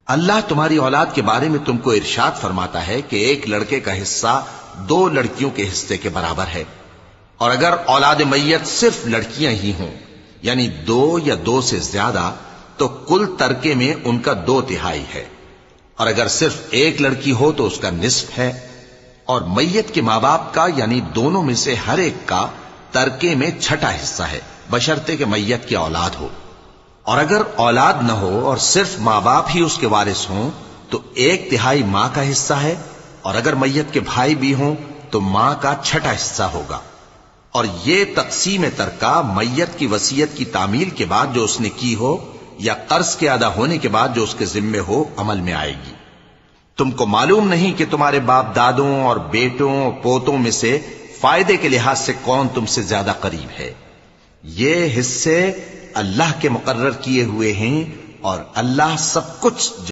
اللہ تمہاری اولاد کے بارے میں تم کو ارشاد فرماتا ہے کہ ایک لڑکے کا حصہ 2 لڑکیوں کے حصے کے برابر ہے، اور اگر اولاد میت صرف لڑکیاں ہی ہوں یعنی 2 یا 2 سے زیادہ تو کل ترکے میں ان کا 2/3 ہے، اور اگر صرف ایک لڑکی ہو تو اس کا نصف ہے، اور میت کے ماں باپ کا یعنی دونوں میں سے ہر ایک کا ترکے میں 6واں حصہ ہے، بشرطے کہ میت کی اولاد ہو، اور اگر اولاد نہ ہو اور صرف ماں باپ ہی اس کے وارث ہوں تو 1/3 ماں کا حصہ ہے، اور اگر میت کے بھائی بھی ہوں تو ماں کا 6واں حصہ ہوگا۔ اور یہ تقسیم ترکہ میت کی وصیت کی تعمیل کے بعد جو اس نے کی ہو یا قرض کے ادا ہونے کے بعد جو اس کے ذمے ہو عمل میں آئے گی۔ تم کو معلوم نہیں کہ تمہارے باپ دادوں اور بیٹوں اور پوتوں میں سے فائدے کے لحاظ سے کون تم سے زیادہ قریب ہے؟ یہ حصے اللہ کے مقرر کیے ہوئے ہیں، اور اللہ سب کچھ